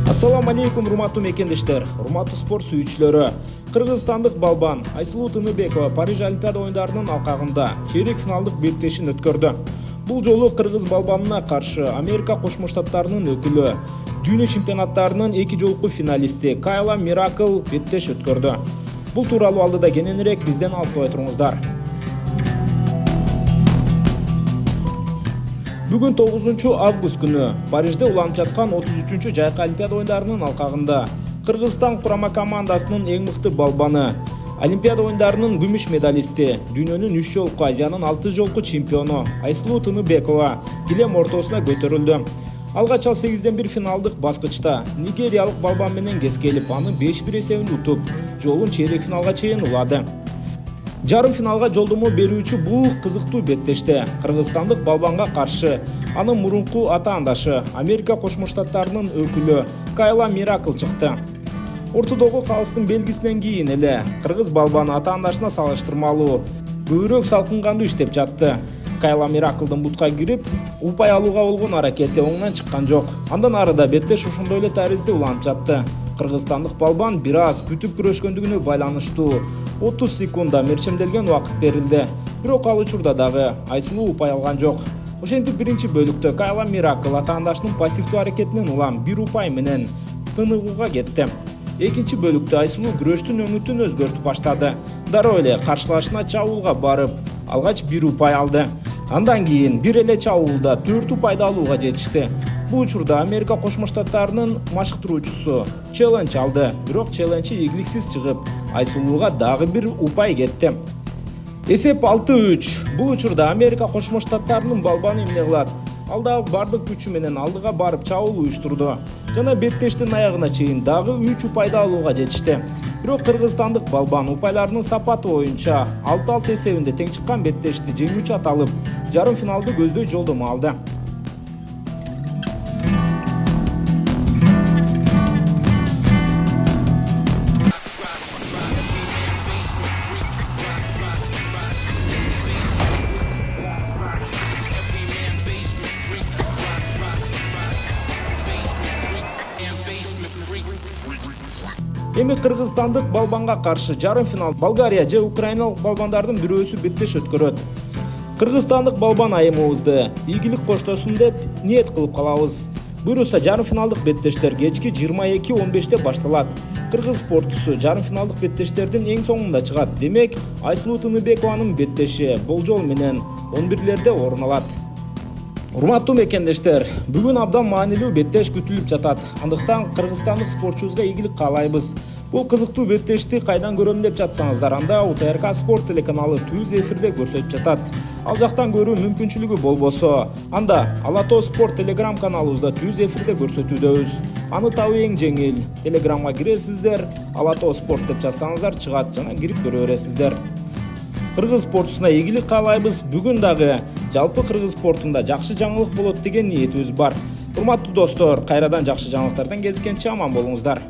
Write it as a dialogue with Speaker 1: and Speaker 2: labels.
Speaker 1: Assalamu alaikum урматтуу мекендештер, урматтуу спорт сүйүүчүлөрү. Кыргызстандык балбан Айсулуу Тыныбекова Париж Олимпиада оюндарынын алкагында чейрек финалдык беттешин өткөрдү. Бул жолу кыргыз балбанына каршы Америка Кошмо Штаттарынын өкүлү, дүйнө чемпионаттарынын 2 жолку финалисти Кайла Миракл беттеш өткөрдү. Бул тууралуу алдыда кененирээк бизден алыстабай туруңуздар. Бүгүн 9 август күнү Парижде уланып жаткан 33 жайкы Олимпиада оюндарынын алкагында Кыргызстан курама командасынын эң мыкты балбаны, Олимпиада оюндарынын күмүш медалисти, дүйнөнүн 3 жолку, Азиянын 6 жолку чемпиону Айсулуу Тыныбекова килем ортосуна көтөрүлдү. Алгач ал 8ден 1 финалдык баскычта нигериялык балбан менен кескелип, аны 5-1 эсебинде утуп, жолун чейрек финалга чейин улады. Жарым финалга жолдомо берүүчү бул кызыктуу беттеште кыргызстандык балбанга каршы анын мурунку ата-андашы Америка Кошмо Штаттарынын өкүлү Кайла Миракл чыкты. Ортодогу калыстын белгисинен кийин эле кыргыз балбаны ата-андашына салыштырмалуу көбүрөөк салкынганды иштеп жатты. Кайла Мираклдын бутка кирип, упай алууга болгон аракети оңунан чыккан жок. Андан арыда беттеш ошондой эле таризде уланып жатты. Кыргызстандык балбан бир аз күтүп күрөшкөндүгүнө байланыштуу 30 секунда мерчемделген убакыт берилди. Бирок ал учурда дагы Айсулуу упай алган жок. Ошентип биринчи бөлүктө Кайла Миракл ата-андашынын пассивдүү аракетинен улам 1 упай менен тыныгууга кетти. Экинчи бөлүктө Айсулуу күрөштүн өңүтүн өзгөртүп баштады. Дароо эле каршылашына чабуулга барып, алгач 1 упай алды. Андан кийин бир эле чабуулда 4 упайды алууга жетишти. Бул учурда Америка Кошмо Штаттарынын машыктыруучусу челлендж алды, бирок челленджи ийгиликсиз чыгып, Айсулууга дагы 1 упай кетти. Эсеп 6-3. Бул учурда Америка Кошмо Штаттарынын балбаны эмне кылат? Ал дагы бардык күчү менен алдыга барып чабуул уюштурду жана беттештин аягына чейин дагы 3 упайды алууга жетишти. Бирок кыргызстандык балбан упайларынын сапаты боюнча 6-6 эсебинде тең чыккан беттешти жеңүүчү аталып, жарым финалды көздөй жолдомо алды. Эми кыргызстандык балбанга каршы жарым финал Болгария же Украиналык балбандардын бирөөсү беттеш өткөрөт. Кыргызстандык балбан айымыбызды ийгилик коштосун деп ниет кылып калабыз. Буюрса жарым финалдык беттештер кечки 22:15 башталат. Кыргыз спортчусу жарым финалдык беттештердин эң соңунда чыгат. Демек, Айсулуу Тыныбекованын беттеши болжол менен 11-лерде орун алат. Урматтуу мекендештер, бүгүн абдан маанилүү беттеш күтүлүп жатат. Андыктан кыргызстандык спортчубузга ийгилик каалайбыз. Бул кызыктуу беттешти кайдан көрөм деп жатсаңыздар, анда УТРК спорт телеканалы түз эфирде көрсөтүп жатат. Ал жактан көрүү мүмкүнчүлүгү болбосо, анда Алато спорт телеграм каналыбызда түз эфирде көрсөтүүдөбүз. Аны табуу эң жеңил. Телеграмга киресиздер, Алато спорт деп жазсаңыздар чыгат жана кирип көрө бересиздер. Кыргыз спортусуна ийгилик каалайбыз. Бүгүн дагы жалпы кыргыз спортунда жакшы жаңылык болот деген ниетибиз бар. Урматтуу достор, кайрадан жакшы жаңылыктардан кезишкенче аман болуңуздар.